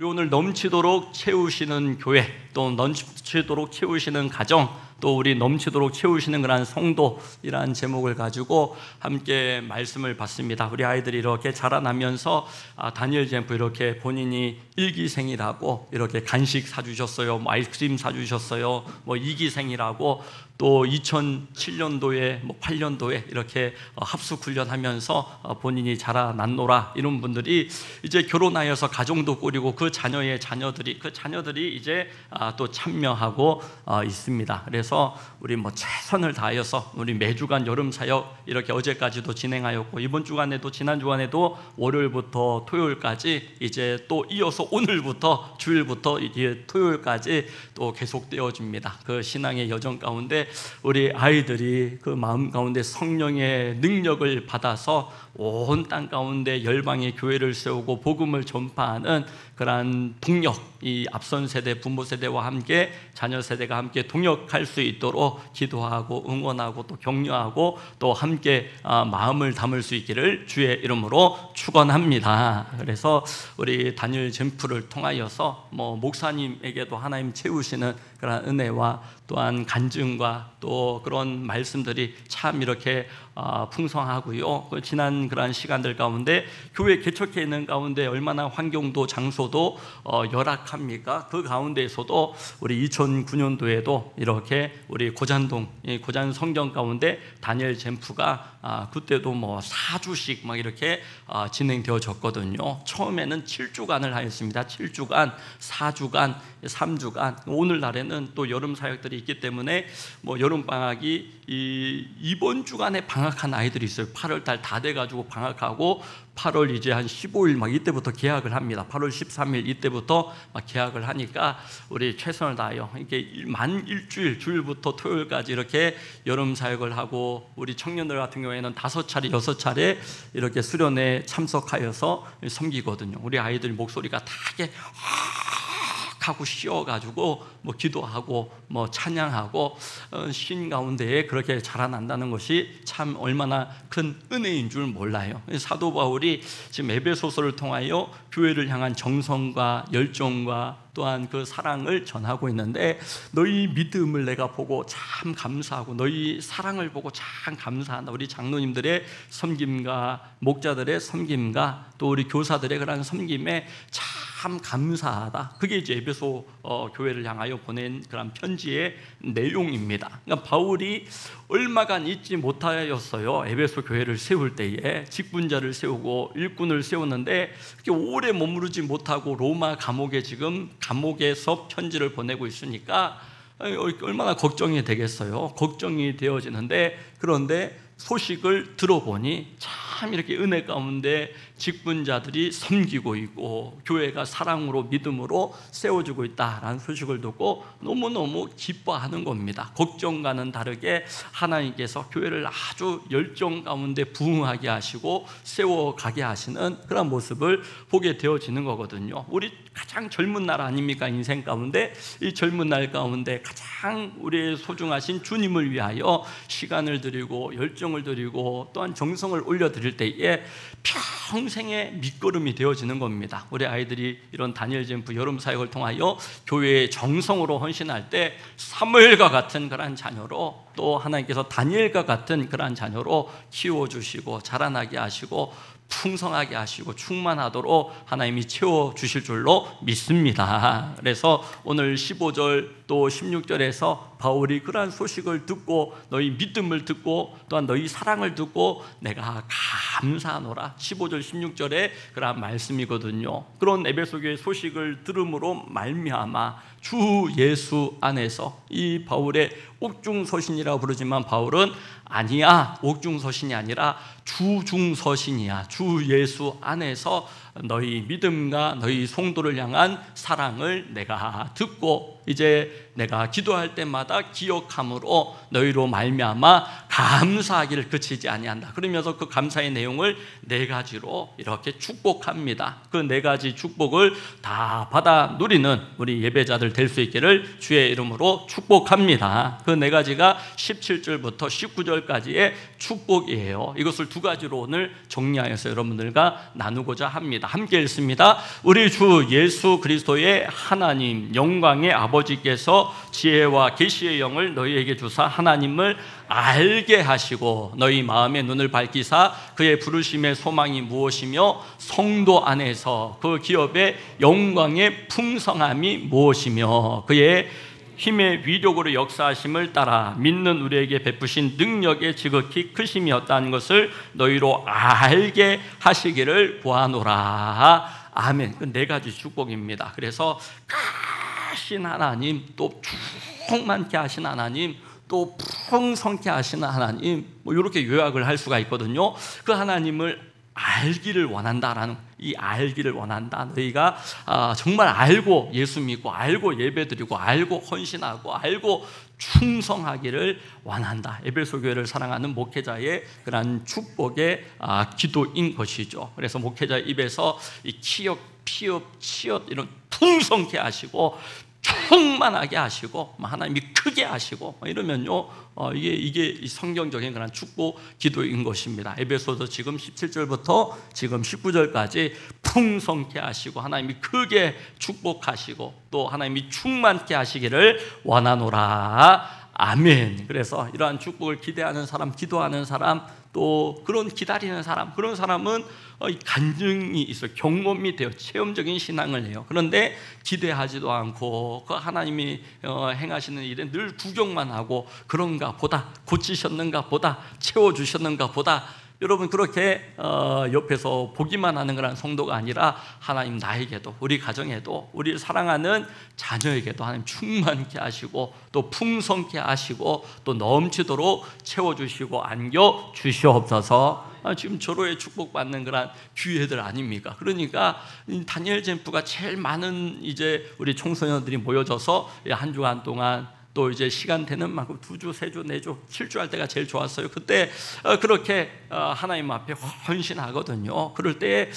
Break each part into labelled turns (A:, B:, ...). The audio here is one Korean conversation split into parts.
A: 우리 오늘 넘치도록 채우시는 교회, 또 넘치도록 채우시는 가정, 또 우리 넘치도록 채우시는 그런 성도이라는 제목을 가지고 함께 말씀을 받습니다. 우리 아이들이 이렇게 자라나면서 다니엘 잼프 이렇게 본인이 1기생이라고 이렇게 간식 사주셨어요, 뭐 아이스크림 사주셨어요, 뭐 2기생이라고 또 2007년도에 8년도에 이렇게 합숙훈련하면서 본인이 자라났노라, 이런 분들이 이제 결혼하여서 가정도 꾸리고 그 자녀의 자녀들이 이제 또 참여하고 있습니다. 그래서 우리 최선을 다하여서 우리 매주간 여름 사역 이렇게 어제까지도 진행하였고, 이번 주간에도 지난 주간에도 월요일부터 토요일까지 이제 또 이어서 오늘부터 주일부터 이제 토요일까지 또 계속되어집니다. 그 신앙의 여정 가운데 우리 아이들이 그 마음 가운데 성령의 능력을 받아서 온 땅 가운데 열방의 교회를 세우고 복음을 전파하는 그러한 동력, 이 앞선 세대, 부모 세대와 함께 자녀 세대가 함께 동역할 수 있도록 기도하고 응원하고 또 격려하고 또 함께 마음을 담을 수 있기를 주의 이름으로 축원합니다. 그래서 우리 다니엘 잼프를 통하여서 목사님에게도 하나님 채우시는 그런 은혜와 또한 간증과 또 그런 말씀들이 참 이렇게 풍성하고요. 지난 그런 시간들 가운데 교회 개척해 있는 가운데 얼마나 환경도 장소도 열악합니까? 그 가운데에서도 우리 2009년도에도 이렇게 우리 고잔동 고잔 성경 가운데 다니엘 잼프가 그때도 4주씩 막 이렇게 진행되어졌거든요. 처음에는 7주간을 하였습니다. 7주간, 4주간, 3주간. 오늘날에는 또 여름 사역들이 있기 때문에 여름 방학이 이번 주간에 방학한 아이들이 있어요. 8월 달 다 돼가지고 방학하고 8월 이제 한 15일 막 이때부터 개학을 합니다. 8월 13일 이때부터 막 개학을 하니까 우리 최선을 다하여 이렇게 만 일주일, 주일부터 토요일까지 이렇게 여름 사역을 하고, 우리 청년들 같은 경우에는 5차례, 6차례 이렇게 수련회에 참석하여서 섬기거든요. 우리 아이들 목소리가 다 이렇게 하고 쉬어가지고 기도하고 찬양하고 쉰 가운데에 그렇게 자라난다는 것이 참 얼마나 큰 은혜인 줄 몰라요. 사도 바울이 지금 에베소서를 통하여 교회를 향한 정성과 열정과 또한 그 사랑을 전하고 있는데, 너희 믿음을 내가 보고 참 감사하고 너희 사랑을 보고 참 감사한다. 우리 장로님들의 섬김과 목자들의 섬김과 또 우리 교사들의 그런 섬김에 참 감사하다. 그게 이제 에베소 교회를 향하여 보낸 그런 편지의 내용입니다. 그러니까 바울이 얼마간 잊지 못하였어요. 에베소 교회를 세울 때에 직분자를 세우고 일꾼을 세우는데 그렇게 오래 머무르지 못하고 로마 감옥에서 편지를 보내고 있으니까 얼마나 걱정이 되겠어요. 걱정이 되어지는데, 그런데 소식을 들어보니 참 이렇게 은혜 가운데 직분자들이 섬기고 있고 교회가 사랑으로 믿음으로 세워지고 있다라는 소식을 듣고 너무너무 기뻐하는 겁니다. 걱정과는 다르게 하나님께서 교회를 아주 열정 가운데 부흥하게 하시고 세워가게 하시는 그런 모습을 보게 되어지는 거거든요. 우리 가장 젊은 날 아닙니까? 인생 가운데 이 젊은 날 가운데 가장 우리의 소중하신 주님을 위하여 시간을 드리고 열정을 드리고 또한 정성을 올려드릴 때에 평생의 밑거름이 되어지는 겁니다. 우리 아이들이 이런 다니엘 잼프 여름 사역을 통하여 교회의 정성으로 헌신할 때 사무엘과 같은 그러한 자녀로, 또 하나님께서 다니엘과 같은 그러한 자녀로 키워주시고 자라나게 하시고 풍성하게 하시고 충만하도록 하나님이 채워주실 줄로 믿습니다. 그래서 오늘 15절 또 16절에서 바울이 그러한 소식을 듣고 너희 믿음을 듣고 또한 너희 사랑을 듣고 내가 감사하노라, 15절 16절에 그러한 말씀이거든요. 그런 에베소 교회 소식을 들음으로 말미암아 주 예수 안에서, 이 바울의 옥중서신이라고 부르지만 바울은 아니야, 옥중서신이 아니라 주중서신이야. 주 예수 안에서 너희 믿음과 너희 성도를 향한 사랑을 내가 듣고 이제 내가 기도할 때마다 기억함으로 너희로 말미암아 감사하기를 그치지 아니한다. 그러면서 그 감사의 내용을 4가지로 이렇게 축복합니다. 그 4가지 축복을 다 받아 누리는 우리 예배자들 될 수 있기를 주의 이름으로 축복합니다. 그 4가지가 17절부터 19절까지의 축복이에요. 이것을 2가지로 오늘 정리하여서 여러분들과 나누고자 합니다. 함께 읽습니다. 우리 주 예수 그리스도의 하나님 영광의 아버지께서 지혜와 계시의 영을 너희에게 주사 하나님을 알게 하시고 너희 마음의 눈을 밝히사 그의 부르심의 소망이 무엇이며 성도 안에서 그 기업의 영광의 풍성함이 무엇이며 그의 힘의 위력으로 역사하심을 따라 믿는 우리에게 베푸신 능력의 지극히 크심이 어떠한 것을 너희로 알게 하시기를 구하노라. 아멘. 그 4가지 축복입니다. 그래서 크신 하나님, 또 충만케 하신 하나님, 또 풍성케 하시는 하나님, 뭐 이렇게 요약을 할 수가 있거든요. 그 하나님을 알기를 원한다라는, 이 알기를 원한다. 너희가 정말 알고 예수 믿고 알고 예배드리고 알고 헌신하고 알고 충성하기를 원한다. 에베소 교회를 사랑하는 목회자의 그런 축복의 기도인 것이죠. 그래서 목회자 입에서 이 키역, 피업, 치엇 이런 풍성케 하시고 충만하게 하시고 하나님이 크게 하시고 이러면요, 이게 성경적인 그런 축복 기도인 것입니다. 에베소서 지금 17절부터 지금 19절까지 풍성케 하시고 하나님이 크게 축복하시고 또 하나님이 충만케 하시기를 원하노라. 아멘. 그래서 이러한 축복을 기대하는 사람, 기도하는 사람, 또 그런 기다리는 사람, 그런 사람은 간증이 있어요. 경험이 돼요. 체험적인 신앙을 해요. 그런데 기대하지도 않고 그 하나님이 행하시는 일에 늘 구경만 하고 그런가 보다, 고치셨는가 보다, 채워주셨는가 보다, 여러분 그렇게 옆에서 보기만 하는 그런 성도가 아니라 하나님 나에게도, 우리 가정에도, 우리를 사랑하는 자녀에게도 하나님 충만케 하시고 또 풍성케 하시고 또 넘치도록 채워주시고 안겨주시옵소서. 지금 절호의 축복받는 그런 기회들 아닙니까? 그러니까 다니엘 잼프가 제일 많은 이제 우리 청소년들이 모여져서 한 주간 동안 또 이제 시간 되는 만큼 2주, 3주, 4주, 7주 할 때가 제일 좋았어요. 그때 그렇게 하나님 앞에 헌신하거든요. 그럴 때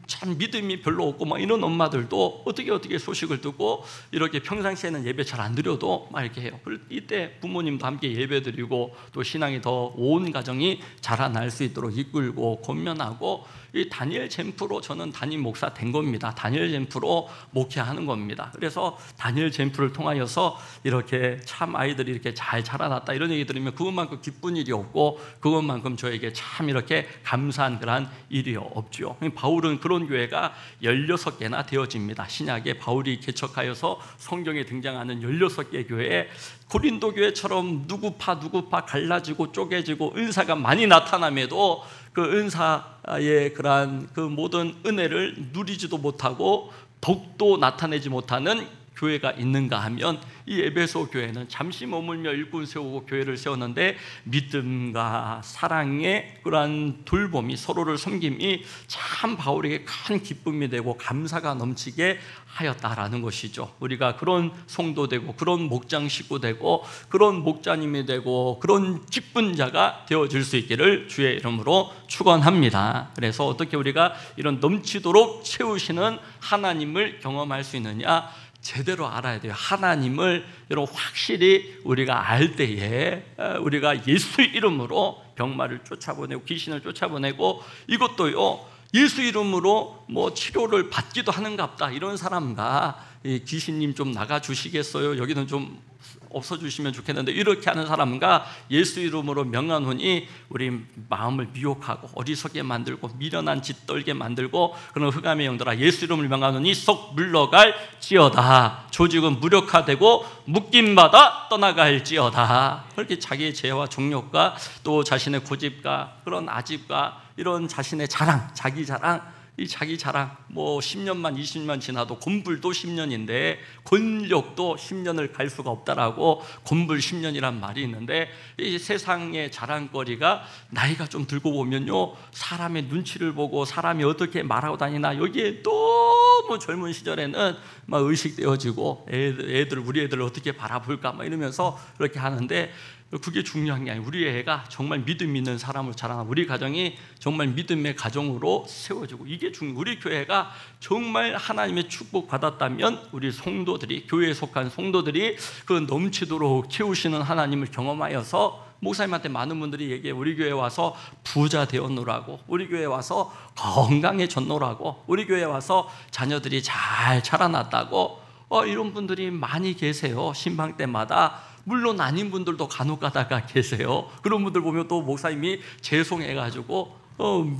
A: 참 믿음이 별로 없고 막 이런 엄마들도 어떻게 소식을 듣고 이렇게 평상시에는 예배 잘 안 드려도 막 이렇게 해요. 이때 부모님도 함께 예배 드리고 또 신앙이 더 온 가정이 자라날 수 있도록 이끌고 권면하고, 이 다니엘 잼프로 저는 담임 목사 된 겁니다. 다니엘 잼프로 목회하는 겁니다. 그래서 다니엘 잼프를 통하여서 이렇게 참 아이들이 이렇게 잘 자라났다 이런 얘기 들으면 그것만큼 기쁜 일이 없고 그것만큼 저에게 참 이렇게 감사한 그런 일이 없죠. 바울은 그런 교회가 16개나 되어집니다. 신약에 바울이 개척하여서 성경에 등장하는 16개 교회에 고린도 교회처럼 누구파 갈라지고 쪼개지고 은사가 많이 나타남에도 그 은사의 그러한 그 모든 은혜를 누리지도 못하고 복도 나타내지 못하는 교회가 있는가 하면 이 에베소 교회는 잠시 머물며 일꾼 세우고 교회를 세웠는데 믿음과 사랑의 그러한 돌봄이, 서로를 섬김이 참 바울에게 큰 기쁨이 되고 감사가 넘치게 하였다라는 것이죠. 우리가 그런 성도 되고 그런 목장 식구 되고 그런 목자님이 되고 그런 기쁜 자가 되어질 수 있기를 주의 이름으로 축원합니다. 그래서 어떻게 우리가 이런 넘치도록 채우시는 하나님을 경험할 수 있느냐? 제대로 알아야 돼요. 하나님을 여러분 확실히 우리가 알 때에 우리가 예수 이름으로 병마를 쫓아보내고 귀신을 쫓아보내고, 이것도요 예수 이름으로 뭐 치료를 받기도 하는갑다 이런 사람과 귀신님 좀 나가주시겠어요? 여기는 좀 없어주시면 좋겠는데 이렇게 하는 사람과 예수 이름으로 명하노니 우리 마음을 미혹하고 어리석게 만들고 미련한 짓 떨게 만들고 그런 흑암의 영들아 예수 이름을 명하노니 썩 물러갈지어다. 조직은 무력화되고 묶임받아 떠나갈지어다. 그렇게 자기의 죄와 정욕과 또 자신의 고집과 그런 아집과 이런 자신의 자랑, 자기 자랑, 이 자기 자랑, 뭐 10년만 20년 지나도 곤불도 10년인데 권력도 10년을 갈 수가 없다라고 곤불 10년이란 말이 있는데, 이 세상의 자랑거리가 나이가 좀 들고 보면요 사람의 눈치를 보고 사람이 어떻게 말하고 다니나 여기에 너무 너무 젊은 시절에는 막 의식되어지고 우리 애들 어떻게 바라볼까 막 이러면서 그렇게 하는데, 그게 중요한 게 아니에요. 우리 애가 정말 믿음 있는 사람을 자라나고 우리 가정이 정말 믿음의 가정으로 세워지고, 이게 우리 교회가 정말 하나님의 축복 받았다면 우리 성도들이, 교회에 속한 성도들이 그 넘치도록 채우시는 하나님을 경험하여서, 목사님한테 많은 분들이 얘기해, 우리 교회에 와서 부자 되었노라고, 우리 교회에 와서 건강해졌노라고, 우리 교회에 와서 자녀들이 잘 자라났다고, 이런 분들이 많이 계세요. 신방 때마다. 물론 아닌 분들도 간혹 가다가 계세요. 그런 분들 보면 또 목사님이 죄송해가지고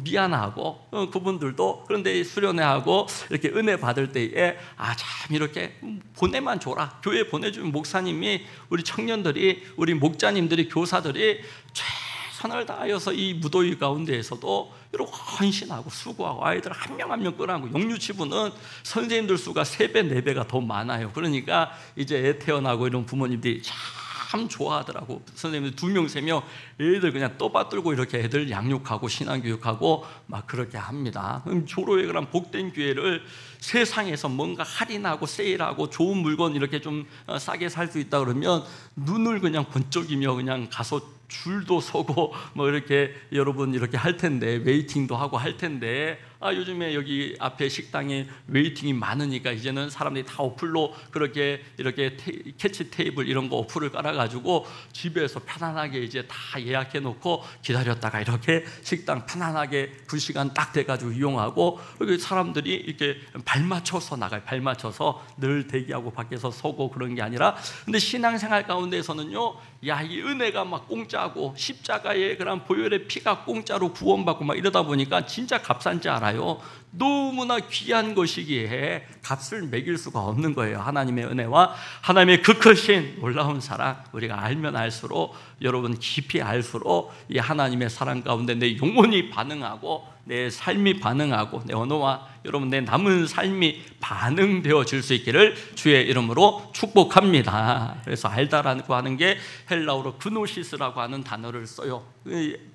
A: 미안하고, 그분들도 그런데 수련회하고 이렇게 은혜 받을 때에 참 이렇게 보내만 줘라, 교회 보내주면 목사님이, 우리 청년들이, 우리 목자님들이, 교사들이 최선을 다하여서 이 무더위 가운데에서도 이렇게 헌신하고 수고하고 아이들 한 명 한 명 끌어안고, 영유치부는 선생님들 수가 3배 4배가 더 많아요. 그러니까 이제 애 태어나고 이런 부모님들이 참 좋아하더라고. 선생님들 2명 3명 애들 그냥 떠받들고 이렇게 애들 양육하고 신앙교육하고 막 그렇게 합니다. 조로회그란 복된 기회를 세상에서 뭔가 할인하고 세일하고 좋은 물건 이렇게 좀 싸게 살 수 있다 그러면 눈을 그냥 번쩍이며 그냥 가서 줄도 서고 뭐 이렇게 여러분 이렇게 할 텐데, 웨이팅도 하고 할 텐데, 요즘에 여기 앞에 식당에 웨이팅이 많으니까 이제는 사람들이 다 어플로 그렇게 이렇게 캐치 테이블 이런 거 어플을 깔아가지고 집에서 편안하게 이제 다 예약해 놓고 기다렸다가 이렇게 식당 편안하게 그 시간 딱 돼가지고 이용하고, 여기 사람들이 이렇게 발 맞춰서 나가요. 발 맞춰서 늘 대기하고 밖에서 서고 그런 게 아니라, 근데 신앙생활 가운데에서는요, 이 은혜가 막 공짜고 십자가의 그런 보혈의 피가 공짜로 구원받고 막 이러다 보니까 진짜 값싼지 알아요. 너무나 귀한 것이기에 값을 매길 수가 없는 거예요. 하나님의 은혜와 하나님의 그 크신 놀라운 사랑, 우리가 알면 알수록, 여러분 깊이 알수록 이 하나님의 사랑 가운데 내 영혼이 반응하고, 내 삶이 반응하고, 내 언어와 여러분 내 남은 삶이 반응되어질 수 있기를 주의 이름으로 축복합니다. 그래서 알다라고 하는 게 헬라어로 그노시스라고 하는 단어를 써요.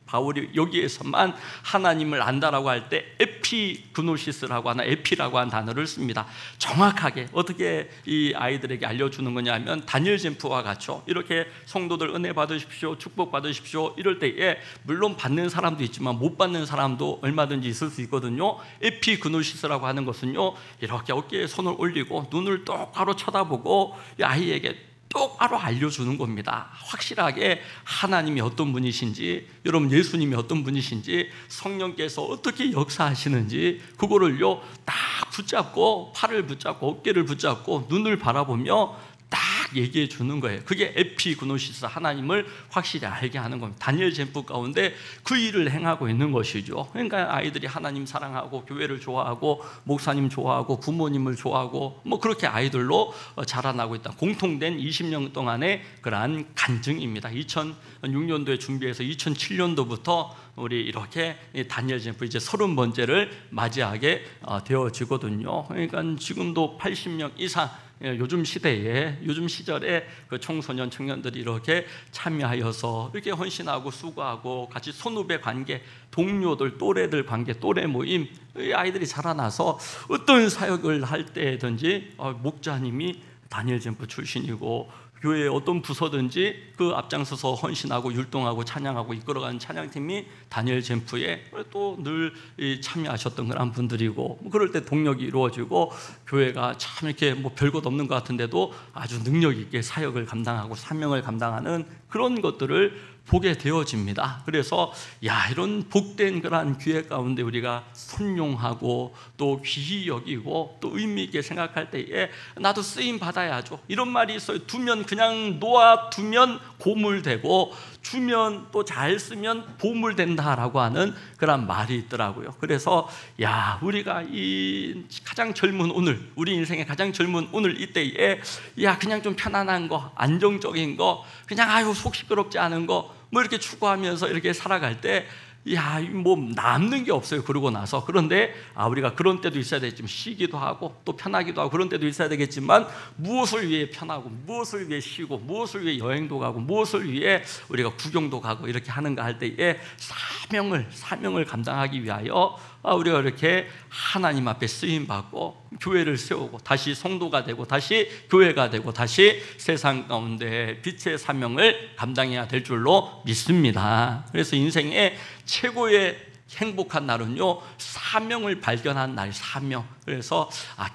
A: 바울이 여기에서만 하나님을 안다라고 할 때 에피그노시스라고 하나, 에피라고 하는 단어를 씁니다. 정확하게 어떻게 이 아이들에게 알려주는 거냐면, 다니엘 잼프와 같죠. 이렇게 성도들 은혜 받으십시오, 축복 받으십시오 이럴 때에 물론 받는 사람도 있지만 못 받는 사람도 얼마든지 있을 수 있거든요. 에피그노시스라고 하는 것은요, 이렇게 어깨에 손을 올리고 눈을 똑바로 쳐다보고 이 아이에게 똑바로 알려주는 겁니다. 확실하게 하나님이 어떤 분이신지, 여러분 예수님이 어떤 분이신지, 성령께서 어떻게 역사하시는지 그거를요 딱 붙잡고, 팔을 붙잡고 어깨를 붙잡고 눈을 바라보며 딱 얘기해 주는 거예요. 그게 에피그노시스, 하나님을 확실히 알게 하는 겁니다. 다니엘 잼프 가운데 그 일을 행하고 있는 것이죠. 그러니까 아이들이 하나님 사랑하고 교회를 좋아하고 목사님 좋아하고 부모님을 좋아하고 뭐 그렇게 아이들로 자라나고 있다. 공통된 20년 동안의 그러한 간증입니다. 2006년도에 준비해서 2007년도부터 우리 이렇게 다니엘 잼프 이제 30번째를 맞이하게 되어지거든요. 그러니까 지금도 80명 이상 요즘 시대에, 요즘 시절에 그 청소년 청년들이 이렇게 참여하여서 이렇게 헌신하고 수고하고 같이 선후배 관계, 동료들, 또래들 관계, 또래 모임, 아이들이 자라나서 어떤 사역을 할 때든지 목자님이 다니엘 잼프 출신이고, 교회의 어떤 부서든지 그 앞장서서 헌신하고 율동하고 찬양하고 이끌어가는 찬양팀이 다니엘 잼프에 또 늘 참여하셨던 그런 분들이고, 그럴 때 동력이 이루어지고 교회가 참 이렇게 뭐 별것 없는 것 같은데도 아주 능력 있게 사역을 감당하고 사명을 감당하는 그런 것들을 보게 되어집니다. 그래서 이런 복된 그러한 기회 가운데 우리가 순종하고 또 귀히 여기고 또 의미 있게 생각할 때에 나도 쓰임 받아야죠, 이런 말이 있어요. 두면 그냥 놓아두면 고물되고, 주면 또 잘 쓰면 보물된다라고 하는 그런 말이 있더라고요. 그래서 우리가 이 가장 젊은 오늘, 우리 인생의 가장 젊은 오늘 이때에 그냥 좀 편안한 거, 안정적인 거, 그냥 속 시끄럽지 않은 거 뭐 이렇게 추구하면서 이렇게 살아갈 때 뭐 남는 게 없어요, 그러고 나서. 그런데 우리가 그런 때도 있어야 되겠지만, 쉬기도 하고 또 편하기도 하고 그런 때도 있어야 되겠지만, 무엇을 위해 편하고 무엇을 위해 쉬고 무엇을 위해 여행도 가고 무엇을 위해 우리가 구경도 가고 이렇게 하는가 할 때에 사명을 감당하기 위하여 우리가 이렇게 하나님 앞에 쓰임받고 교회를 세우고 다시 성도가 되고 다시 교회가 되고 다시 세상 가운데 빛의 사명을 감당해야 될 줄로 믿습니다. 그래서 인생의 최고의 행복한 날은요, 사명을 발견한 날, 사명. 그래서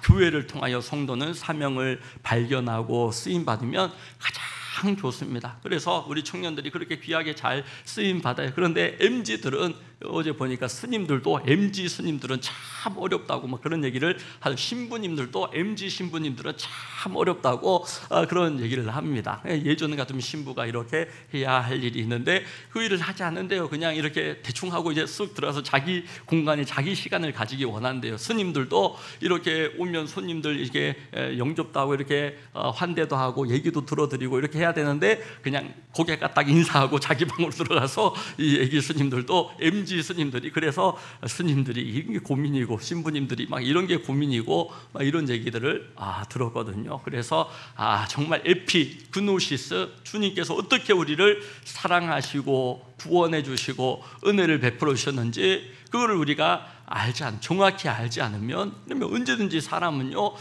A: 교회를 통하여 성도는 사명을 발견하고 쓰임받으면 가장 좋습니다. 그래서 우리 청년들이 그렇게 귀하게 잘 쓰임받아요. 그런데 MZ들은 어제 보니까 스님들도 MZ 스님들은 참 어렵다고 막 그런 얘기를 하고, 신부님들도 MZ 신부님들은 참 어렵다고 그런 얘기를 합니다. 예전 같으면 신부가 이렇게 해야 할 일이 있는데 그 일을 하지 않는데요, 그냥 이렇게 대충 하고 이제 쑥 들어서 자기 공간에 자기 시간을 가지기 원한대요. 스님들도 이렇게 오면 손님들 이렇게 영접도 하고 이렇게 환대도 하고 얘기도 들어드리고 이렇게 해야 되는데 그냥 고개가 딱 인사하고 자기 방으로 들어가서 이 애기 스님들도 MZ 스님들이, 그래서 스님들이 이게 고민이고 신부님들이 막 이런 게 고민이고 막 이런 얘기들을 들었거든요. 그래서 정말 에피그노시스, 주님께서 어떻게 우리를 사랑하시고 구원해 주시고 은혜를 베풀어 주셨는지 그거를 우리가 정확히 알지 않으면, 그러면 언제든지 사람은요,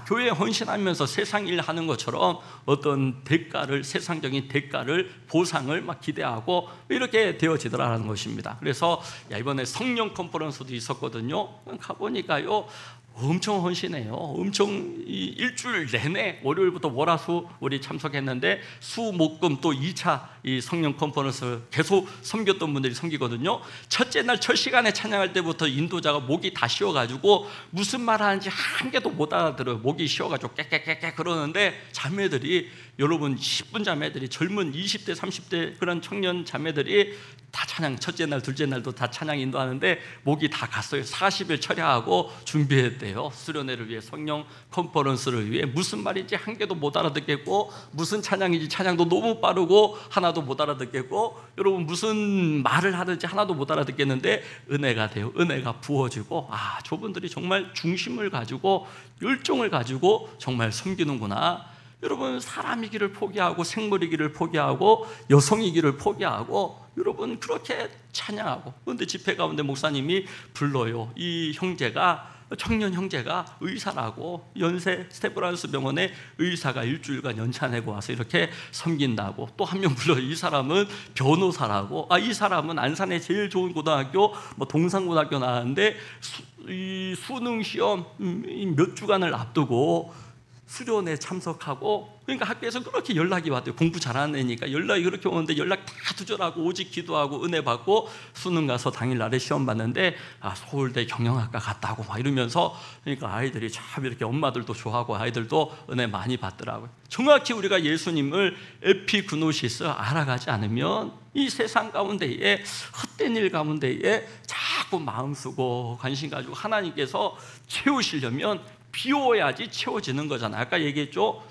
A: 교회에 헌신하면서 세상 일 하는 것처럼 어떤 대가를, 세상적인 대가를, 보상을 막 기대하고 이렇게 되어지더라는 것입니다. 그래서 이번에 성령 컨퍼런스도 있었거든요. 가보니까요, 엄청 헌신해요. 엄청 일주일 내내 월요일부터 월화수 우리 참석했는데 수목금 또 2차 이 성령 컨퍼런스 계속 섬겼던 분들이 섬기거든요. 첫째 날 첫 시간에 찬양할 때부터 인도자가 목이 다 쉬어가지고 무슨 말 하는지 한 개도 못 알아들어요. 목이 쉬어가지고 깨깨깨깨 그러는데 자매들이, 여러분 10분 자매들이, 젊은 20대 30대 그런 청년 자매들이 다 찬양, 첫째 날 둘째 날도 다 찬양 인도하는데 목이 다 갔어요. 40일 철야하고 준비했대요. 수련회를 위해, 성령 컨퍼런스를 위해. 무슨 말인지 한 개도 못 알아듣겠고, 무슨 찬양인지 찬양도 너무 빠르고 하나도 못 알아듣겠고, 여러분 무슨 말을 하는지 하나도 못 알아듣겠는데 은혜가 돼요. 은혜가 부어지고 저분들이 정말 중심을 가지고 열정을 가지고 정말 섬기는구나. 여러분 사람이기를 포기하고 생물이기를 포기하고 여성이기를 포기하고 여러분 그렇게 찬양하고, 그런데 집회 가운데 목사님이 불러요. 이 형제가, 청년 형제가 의사라고, 연세 스테브란스 병원에 의사가 일주일간 연차 내고 와서 이렇게 섬긴다고. 또 한 명 불러요. 이 사람은 변호사라고. 이 사람은 안산에 제일 좋은 고등학교 동산고등학교 나왔는데 이 수능 시험 몇 주간을 앞두고 수련회 참석하고, 그러니까 학교에서 그렇게 연락이 왔대요. 공부 잘하는 애니까 연락이 그렇게 오는데 연락 다 두절하고 오직 기도하고 은혜 받고 수능 가서 당일날에 시험 봤는데 서울대 경영학과 갔다고 막 이러면서, 그러니까 아이들이 참 이렇게 엄마들도 좋아하고 아이들도 은혜 많이 받더라고요. 정확히 우리가 예수님을 에피그노시스 알아가지 않으면 이 세상 가운데에, 헛된 일 가운데에 자꾸 마음 쓰고 관심 가지고 하나님께서 채우시려면 비워야지 채워지는 거잖아요. 아까 얘기했죠.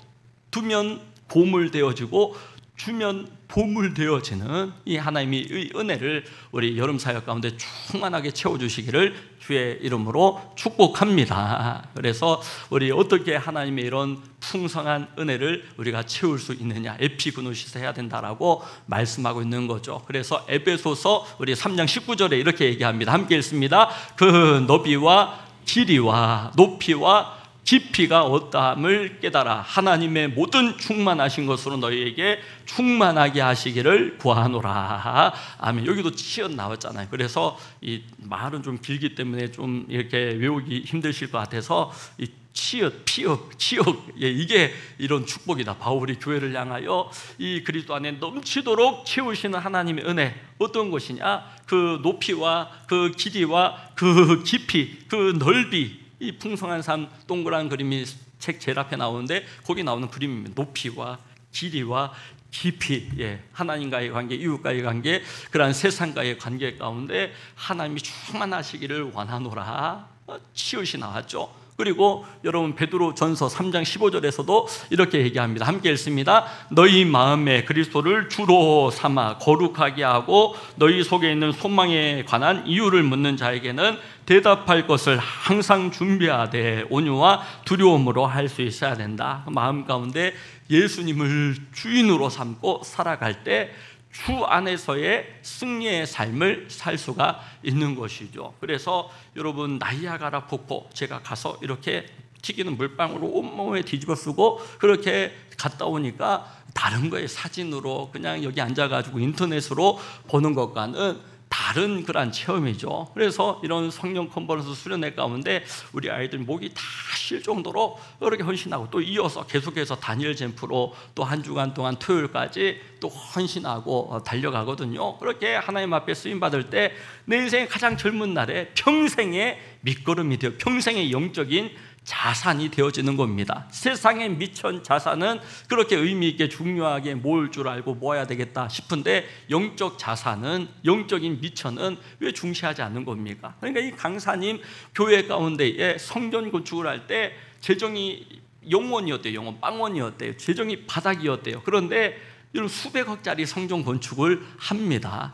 A: 두면 고물 되어지고 주면 보물 되어지는 이 하나님의 은혜를 우리 여름 사역 가운데 충만하게 채워주시기를 주의 이름으로 축복합니다. 그래서 우리 어떻게 하나님의 이런 풍성한 은혜를 우리가 채울 수 있느냐, 에피그노시스 해야 된다라고 말씀하고 있는 거죠. 그래서 에베소서 우리 3장 19절에 이렇게 얘기합니다. 함께 읽습니다. 그 너비와 길이와 높이와 깊이가 어떠함을 깨달아 하나님의 모든 충만하신 것으로 너희에게 충만하게 하시기를 구하노라. 아멘. 여기도 치읓 나왔잖아요. 그래서 이 말은 좀 길기 때문에 좀 이렇게 외우기 힘드실 것 같아서 이 치읓, 피읓, 치읓, 이게 이런 축복이다. 바울이 교회를 향하여 이 그리스도 안에 넘치도록 채우시는 하나님의 은혜, 어떤 것이냐? 그 높이와 그 길이와 그 깊이, 그 넓이, 이 풍성한 삶, 동그란 그림이 책 제일 앞에 나오는데 거기 나오는 그림입니다. 높이와 길이와 깊이, 하나님과의 관계, 이웃과의 관계, 그러한 세상과의 관계 가운데 하나님이 충만하시기를 원하노라. 치읓이 나왔죠. 그리고 여러분 베드로 전서 3장 15절에서도 이렇게 얘기합니다. 함께 읽습니다. 너희 마음에 그리스도를 주로 삼아 거룩하게 하고 너희 속에 있는 소망에 관한 이유를 묻는 자에게는 대답할 것을 항상 준비하되 온유와 두려움으로 할 수 있어야 된다. 마음 가운데 예수님을 주인으로 삼고 살아갈 때 주 안에서의 승리의 삶을 살 수가 있는 것이죠. 그래서 여러분, 나이아가라 폭포 제가 가서 이렇게 튀기는 물방울로 온몸에 뒤집어 쓰고 그렇게 갔다 오니까 다른 거에 사진으로 그냥 여기 앉아가지고 인터넷으로 보는 것과는 다른 그런 체험이죠. 그래서 이런 성령 컨퍼런스 수련회 가운데 우리 아이들 목이 다 쉴 정도로 그렇게 헌신하고, 또 이어서 계속해서 다니엘 잼프로 또 한 주간 동안 토요일까지 또 헌신하고 달려가거든요. 그렇게 하나님 앞에 쓰임 받을 때 내 인생의 가장 젊은 날에 평생의 밑거름이 되어 평생의 영적인 자산이 되어지는 겁니다. 세상의 미천 자산은 그렇게 의미 있게 중요하게 모을 줄 알고 모아야 되겠다 싶은데, 영적 자산은, 영적인 미천은 왜 중시하지 않는 겁니까? 그러니까 이 강사님 교회 가운데에 성전 건축을 할 때 재정이 0원이었대요. 0원, 빵원이었대요. 재정이 바닥이었대요. 그런데 이런 수백억짜리 성전 건축을 합니다.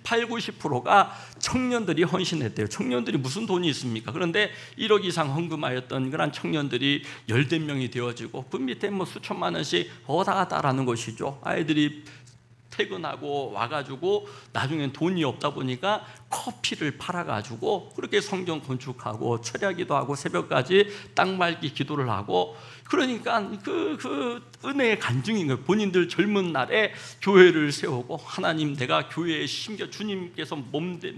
A: 8, 90%가 청년들이 헌신했대요. 청년들이 무슨 돈이 있습니까? 그런데 1억 이상 헌금하였던 그런 청년들이 10명이 되어지고 그 밑에 뭐 수천만 원씩 왔다 갔다 하는 것이죠. 아이들이 퇴근하고 와가지고 나중엔 돈이 없다 보니까 커피를 팔아가지고 그렇게 성전 건축하고 철야기도 하고 새벽까지 땅 밟기 기도를 하고, 그러니까 그 은혜의 간증인 거예요. 본인들 젊은 날에 교회를 세우고, 하나님 내가 교회에 심겨, 주님께서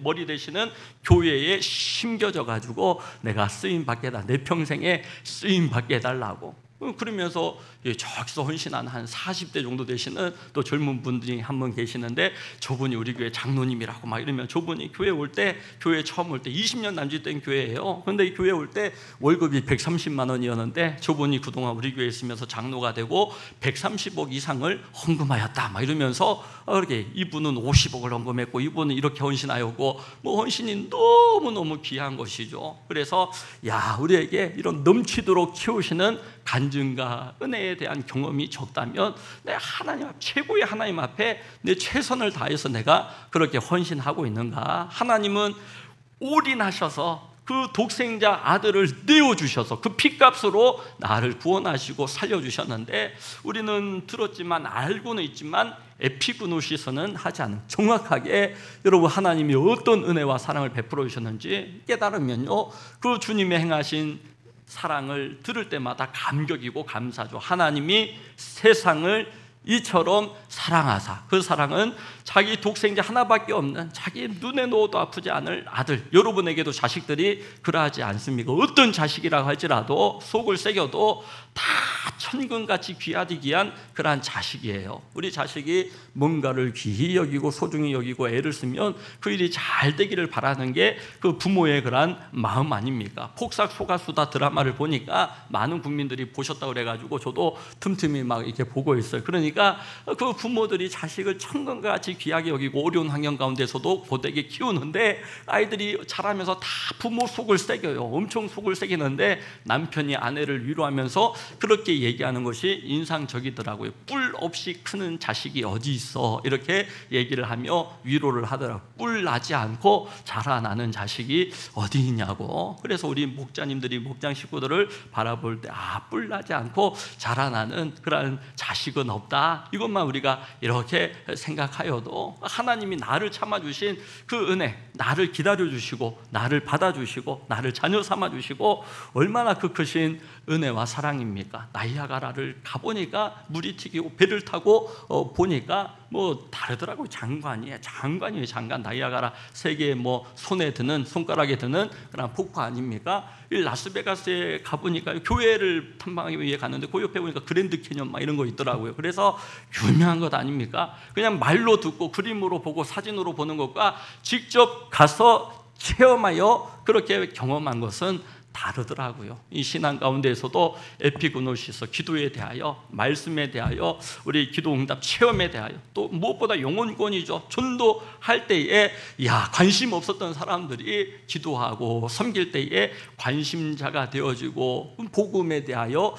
A: 머리 되시는 교회에 심겨져 가지고 내가 쓰임 받게 해달라, 내 평생에 쓰임 받게 해달라고. 그러면서 저기서 헌신한 한 40대 정도 되시는 또 젊은 분들이 한 분 계시는데, 저분이 우리 교회 장로님이라고 막 이러면, 저분이 교회 올 때, 교회 처음 올 때 20년 남짓된 교회예요. 그런데 이 교회 올 때 월급이 130만 원이었는데 저분이 그동안 우리 교회에 있으면서 장로가 되고 130억 이상을 헌금하였다 막 이러면서, 이렇게 이분은 50억을 헌금했고 이분은 이렇게 헌신하였고, 뭐 헌신이 너무너무 귀한 것이죠. 그래서 야, 우리에게 이런 넘치도록 키우시는 간증과 은혜에 대한 경험이 적다면, 내 하나님 앞, 최고의 하나님 앞에 내 최선을 다해서 내가 그렇게 헌신하고 있는가? 하나님은 올인하셔서 그 독생자 아들을 내어주셔서 그 핏값으로 나를 구원하시고 살려주셨는데, 우리는 들었지만 알고는 있지만 에피그노시스는 하지 않은, 정확하게 여러분 하나님이 어떤 은혜와 사랑을 베풀어 주셨는지 깨달으면요, 그 주님의 행하신 사랑을 들을 때마다 감격이고 감사죠. 하나님이 세상을 이처럼 사랑하사, 그 사랑은 자기 독생자 하나밖에 없는, 자기 눈에 놓아도 아프지 않을 아들. 여러분에게도 자식들이 그러하지 않습니까? 어떤 자식이라고 할지라도 속을 새겨도 다 천금같이 귀하디 귀한 그러한 자식이에요. 우리 자식이 뭔가를 귀히 여기고 소중히 여기고 애를 쓰면 그 일이 잘 되기를 바라는 게 그 부모의 그러한 마음 아닙니까? 폭삭 소가수다 드라마를 보니까 많은 국민들이 보셨다고 그래가지고 저도 틈틈이 막 이렇게 보고 있어요. 그러니까 그 부모들이 자식을 천금같이 귀하게 여기고 어려운 환경 가운데서도 고되게 키우는데, 아이들이 자라면서 다 부모 속을 새겨요. 엄청 속을 새기는데 남편이 아내를 위로하면서 그렇게 얘기하는 것이 인상적이더라고요. 뿔 없이 크는 자식이 어디 있어, 이렇게 얘기를 하며 위로를 하더라고요. 뿔 나지 않고 자라나는 자식이 어디 있냐고. 그래서 우리 목자님들이 목장 식구들을 바라볼 때, 뿔 나지 않고 자라나는 그런 자식은 없다, 이것만 우리가 이렇게 생각하여도 하나님이 나를 참아주신 그 은혜, 나를 기다려주시고 나를 받아주시고 나를 자녀 삼아주시고 얼마나 그 크신 은혜와 사랑입니까? 나이아가라를 가보니까 물이 튀기고 배를 타고 보니까 뭐 다르더라고요. 장관이에요. 장관. 나이아가라 세계에 뭐 손에 드는, 손가락에 드는 그런 폭포 아닙니까? 이 라스베가스에 가보니까 교회를 탐방하기 위해 갔는데 그 옆에 보니까 그랜드 캐년 막 이런 거 있더라고요. 그래서 유명한 것 아닙니까? 그냥 말로 듣고 그림으로 보고 사진으로 보는 것과 직접 가서 체험하여 그렇게 경험한 것은 다르더라고요. 이 신앙 가운데에서도 에피그노시스, 기도에 대하여, 말씀에 대하여, 우리 기도응답 체험에 대하여, 또 무엇보다 영혼권이죠. 전도할 때에 관심 없었던 사람들이 기도하고 섬길 때에 관심자가 되어지고, 복음에 대하여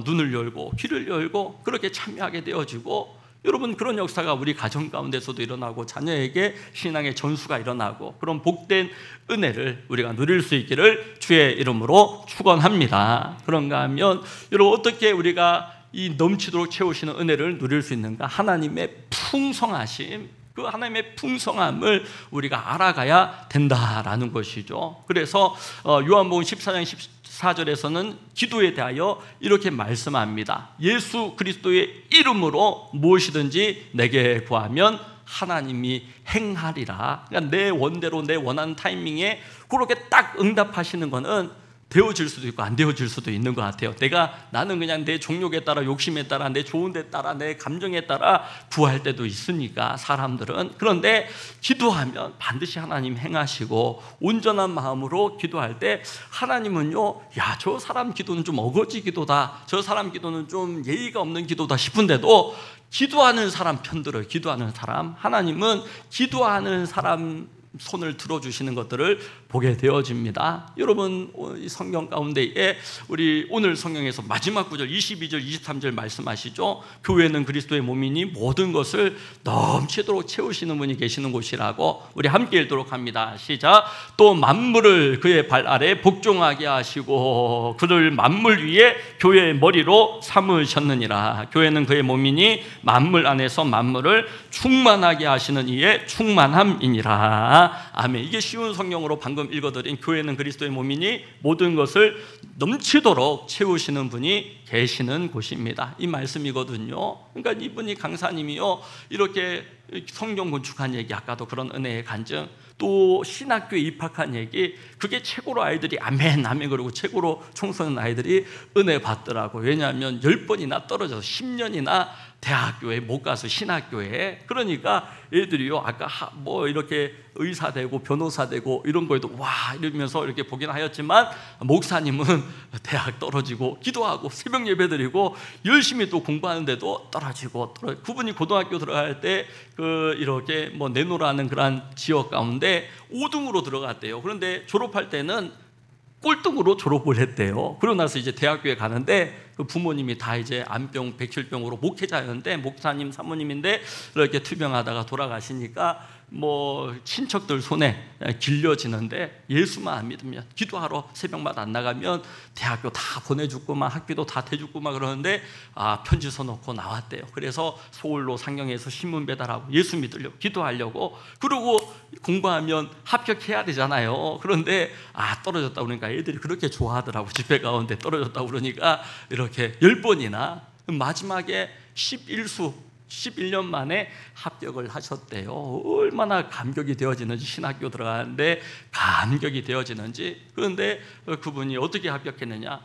A: 눈을 열고 귀를 열고 그렇게 참여하게 되어지고, 여러분 그런 역사가 우리 가정 가운데서도 일어나고 자녀에게 신앙의 전수가 일어나고, 그런 복된 은혜를 우리가 누릴 수 있기를 주의 이름으로 축원합니다. 그런가 하면 여러분, 어떻게 우리가 이 넘치도록 채우시는 은혜를 누릴 수 있는가? 하나님의 풍성하심, 그 하나님의 풍성함을 우리가 알아가야 된다라는 것이죠. 그래서 요한복음 14장 14절에서는 기도에 대하여 이렇게 말씀합니다. 예수 그리스도의 이름으로 무엇이든지 내게 구하면 하나님이 행하리라. 그러니까 내 원대로 내 원하는 타이밍에 그렇게 딱 응답하시는 것은 되어질 수도 있고 안 되어질 수도 있는 것 같아요. 나는 그냥 내 종욕에 따라, 욕심에 따라, 내 좋은 데 따라, 내 감정에 따라 구할 때도 있으니까, 사람들은. 그런데 기도하면 반드시 하나님 행하시고, 온전한 마음으로 기도할 때 하나님은요, 야, 저 사람 기도는 좀 어거지 기도다, 저 사람 기도는 좀 예의가 없는 기도다 싶은데도 기도하는 사람 편들어요. 기도하는 사람. 하나님은 기도하는 사람 손을 들어주시는 것들을 보게 되어집니다. 여러분, 이 성경 가운데에 우리 오늘 성경에서 마지막 구절 22절 23절 말씀하시죠. 교회는 그리스도의 몸이니 모든 것을 넘치도록 채우시는 분이 계시는 곳이라고 우리 함께 읽도록 합니다. 시작. 또 만물을 그의 발 아래 복종하게 하시고 그를 만물 위에 교회의 머리로 삼으셨느니라. 교회는 그의 몸이니 만물 안에서 만물을 충만하게 하시는 이의 충만함이니라. 아멘. 이게 쉬운 성경으로 방금 읽어드린 교회는 그리스도의 몸이니 모든 것을 넘치도록 채우시는 분이 계시는 곳입니다. 이 말씀이거든요. 그러니까 이분이 강사님이요, 이렇게 성경 건축한 얘기, 아까도 그런 은혜의 간증, 또 신학교에 입학한 얘기, 그게 최고로 아이들이 아멘 아멘 그러고 최고로 총서는 아이들이 은혜 받더라고요. 왜냐하면 10번이나 떨어져서 10년이나 대학교에 못 가서 신학교에. 그러니까 애들이요, 아까 뭐 이렇게 의사 되고 변호사 되고 이런 거에도 와 이러면서 이렇게 보긴 하였지만, 목사님은 대학 떨어지고 기도하고 새벽 예배 드리고 열심히 또 공부하는데도 떨어지고. 그분이 고등학교 들어갈 때 이렇게 뭐 내노라는 그런 지역 가운데 5등으로 들어갔대요. 그런데 졸업할 때는 꼴등으로 졸업을 했대요. 그러고 나서 이제 대학교에 가는데 그 부모님이 다 이제 암병, 백혈병으로 목회자였는데, 목사님, 사모님인데 이렇게 투병하다가 돌아가시니까 뭐 친척들 손에 길려지는데, 예수만 안 믿으면, 기도하러 새벽마다 안 나가면 대학교 다 보내주고만 학비도 다 대주고만 그러는데, 편지 써놓고 나왔대요. 그래서 서울로 상경해서 신문 배달하고 예수 믿으려고 기도하려고, 그러고 공부하면 합격해야 되잖아요. 그런데 떨어졌다 그러니까 애들이 그렇게 좋아하더라고. 집회 가운데 떨어졌다 그러니까 이렇게 10번이나, 마지막에 11년 만에 합격을 하셨대요. 얼마나 감격이 되어지는지, 신학교 들어가는데 감격이 되어지는지. 그런데 그분이 어떻게 합격했느냐,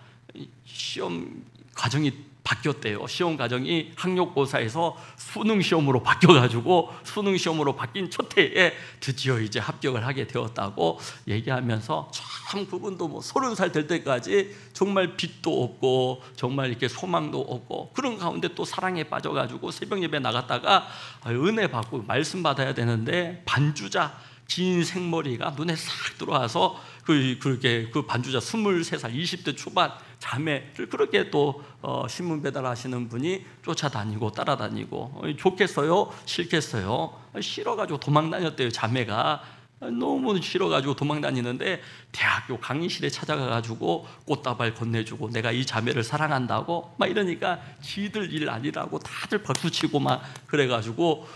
A: 시험 과정이 바뀌었대요. 시험 과정이 학력고사에서 수능시험으로 바뀌어가지고, 수능시험으로 바뀐 첫 해에 드디어 이제 합격을 하게 되었다고 얘기하면서, 참 그분도 뭐 30살 될 때까지 정말 빚도 없고 정말 이렇게 소망도 없고 그런 가운데 또 사랑에 빠져가지고 새벽 예배 나갔다가 은혜 받고 말씀 받아야 되는데, 반주자 긴 생머리가 눈에 싹 들어와서 그렇게 그 반주자 23살 20대 초반 자매를 그렇게 또 신문 배달하시는 분이 쫓아다니고 따라다니고, 좋겠어요? 싫겠어요? 싫어가지고 도망 다녔대요. 자매가 너무 싫어가지고 도망 다니는데, 대학교 강의실에 찾아가가지고 꽃다발 건네주고 내가 이 자매를 사랑한다고 막 이러니까 지들 일 아니라고 다들 박수치고 막 그래가지고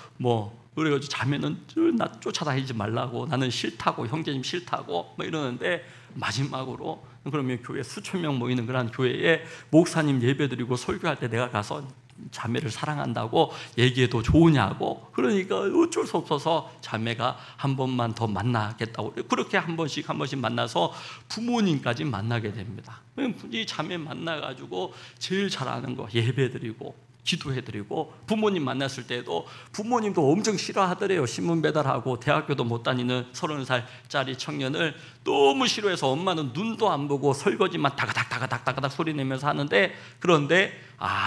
A: 그래가지고 자매는 나 쫓아다니지 말라고, 나는 싫다고, 형제님 싫다고 막 이러는데, 마지막으로 그러면 교회 수천 명 모이는 그런 교회에 목사님 예배드리고 설교할 때 내가 가서 자매를 사랑한다고 얘기해도 좋으냐고. 그러니까 어쩔 수 없어서 자매가 한 번만 더 만나겠다고, 그렇게 한 번씩 만나서 부모님까지 만나게 됩니다. 이 자매 만나가지고 제일 잘하는 거 예배드리고 기도해드리고, 부모님 만났을 때도 부모님도 엄청 싫어하더래요. 신문 배달하고 대학교도 못 다니는 30살짜리 청년을 너무 싫어해서 엄마는 눈도 안 보고 설거지만 다가닥 소리 내면서 하는데, 그런데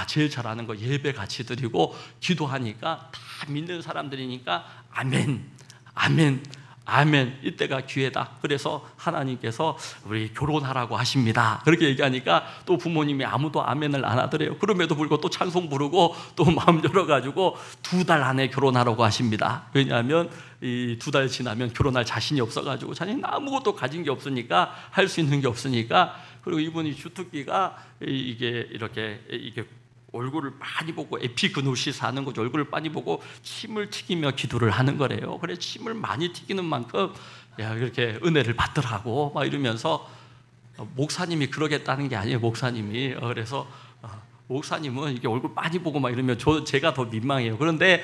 A: 제일 잘하는 거 예배 같이 드리고 기도하니까 다 믿는 사람들이니까 아멘 아멘 아멘, 이때가 기회다. 그래서 하나님께서 우리 결혼하라고 하십니다. 그렇게 얘기하니까 또 부모님이 아무도 아멘을 안 하더래요. 그럼에도 불구하고 또 찬송 부르고 또 마음 열어가지고 2달 안에 결혼하라고 하십니다. 왜냐하면 이 2달 지나면 결혼할 자신이 없어가지고, 자신이 아무것도 가진 게 없으니까, 할 수 있는 게 없으니까. 그리고 이분이 주특기가 이게 얼굴을 많이 보고 에피그노시스 하는 거죠. 얼굴을 많이 보고 침을 튀기며 기도를 하는 거래요. 그래 침을 많이 튀기는 만큼 야 그렇게 은혜를 받더라고 막 이러면서 목사님이 그러겠다는 게 아니에요. 목사님이 그래서 목사님은 이게 얼굴 많이 보고 막 이러면 제가 더 민망해요. 그런데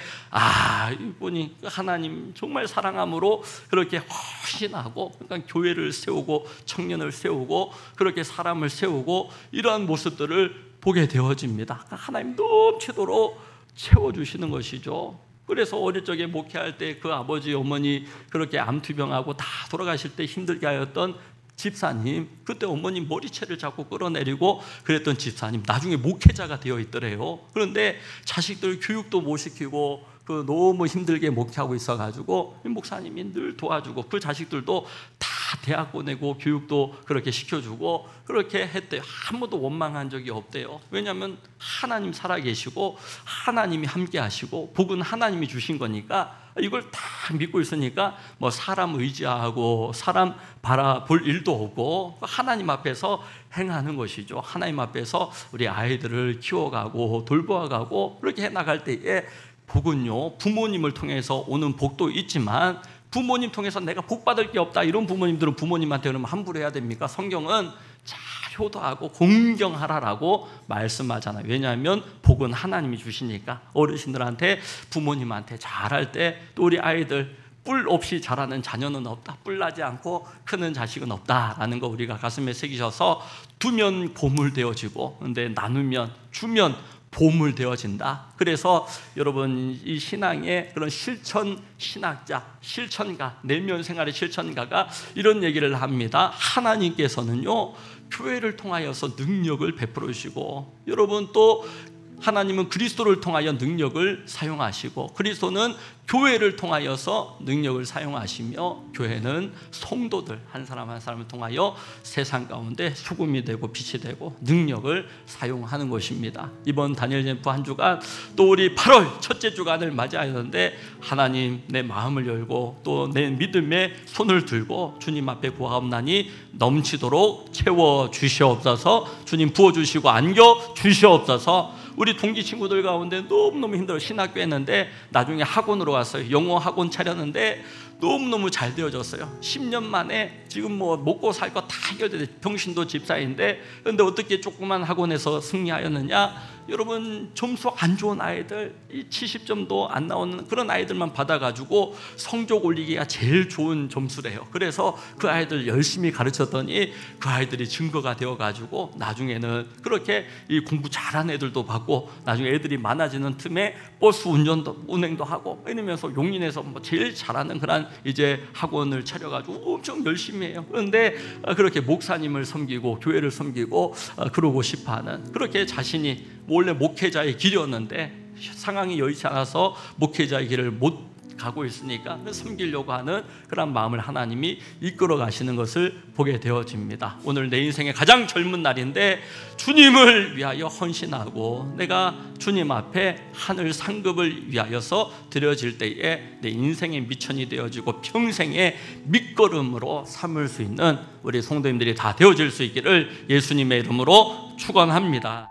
A: 이분이 하나님 정말 사랑함으로 그렇게 헌신하고 그러니까 교회를 세우고 청년을 세우고 그렇게 사람을 세우고 이러한 모습들을 보게 되어집니다. 하나님 넘치도록 채워주시는 것이죠. 그래서 어릴 적에 목회할 때 그 아버지 어머니 그렇게 암투병하고 다 돌아가실 때 힘들게 하였던 집사님, 그때 어머님 머리채를 자꾸 끌어내리고 그랬던 집사님 나중에 목회자가 되어 있더래요. 그런데 자식들 교육도 못 시키고 너무 힘들게 목회하고 있어가지고 목사님이 늘 도와주고 그 자식들도 다 대학 보내고 교육도 그렇게 시켜주고 그렇게 했대요. 한 번도 원망한 적이 없대요. 왜냐하면 하나님 살아계시고 하나님이 함께 하시고 복은 하나님이 주신 거니까 이걸 다 믿고 있으니까 뭐 사람 의지하고 사람 바라볼 일도 없고 하나님 앞에서 행하는 것이죠. 하나님 앞에서 우리 아이들을 키워가고 돌보아가고 그렇게 해나갈 때에 복은요 부모님을 통해서 오는 복도 있지만 부모님 통해서 내가 복 받을 게 없다 이런 부모님들은 부모님한테 그러면 함부로 해야 됩니까? 성경은 잘 효도하고 공경하라라고 말씀하잖아요. 왜냐하면 복은 하나님이 주시니까 어르신들한테 부모님한테 잘할 때 또 우리 아이들 뿔 없이 자라는 자녀는 없다. 뿔 나지 않고 크는 자식은 없다라는 거 우리가 가슴에 새기셔서 두면 보물 되어지고 근데 나누면 주면 보물 되어진다. 그래서 여러분 이 신앙의 그런 실천 신학자, 실천가, 내면 생활의 실천가가 이런 얘기를 합니다. 하나님께서는요 교회를 통하여서 능력을 베풀어 주시고 여러분 또 하나님은 그리스도를 통하여 능력을 사용하시고 그리스도는 교회를 통하여서 능력을 사용하시며 교회는 성도들 한 사람 한 사람을 통하여 세상 가운데 소금이 되고 빛이 되고 능력을 사용하는 것입니다. 이번 다니엘 캠프 한 주간 또 우리 8월 첫째 주간을 맞이하였는데 하나님 내 마음을 열고 또 내 믿음에 손을 들고 주님 앞에 구하옵나니 넘치도록 채워주시옵소서. 주님 부어주시고 안겨주시옵소서. 우리 동기 친구들 가운데 너무너무 힘들어 신학교 했는데 나중에 학원으로 갔어요. 영어 학원 차렸는데 너무너무 잘 되어졌어요. 10년 만에 지금 뭐 먹고 살 거 다 해결돼. 병신도 집사인데 근데 어떻게 조그만 학원에서 승리하였느냐? 여러분 점수 안 좋은 아이들 70점도 안 나오는 그런 아이들만 받아가지고 성적 올리기가 제일 좋은 점수래요. 그래서 그 아이들 열심히 가르쳤더니 그 아이들이 증거가 되어가지고 나중에는 그렇게 이 공부 잘하는 애들도 받고 나중에 애들이 많아지는 틈에 버스 운행도 하고 이러면서 용인에서 뭐 제일 잘하는 그런 이제 학원을 차려가지고 엄청 열심히 해요. 그런데 그렇게 목사님을 섬기고 교회를 섬기고 그러고 싶어하는 그렇게 자신이 원래 목회자의 길이었는데 상황이 여의치 않아서 목회자의 길을 못 가고 있으니까 섬기려고 하는 그런 마음을 하나님이 이끌어 가시는 것을 보게 되어집니다. 오늘 내 인생의 가장 젊은 날인데 주님을 위하여 헌신하고 내가 주님 앞에 하늘 상급을 위하여서 드려질 때에 내 인생의 미천이 되어지고 평생의 밑거름으로 삼을 수 있는 우리 성도님들이 다 되어질 수 있기를 예수님의 이름으로 축원합니다.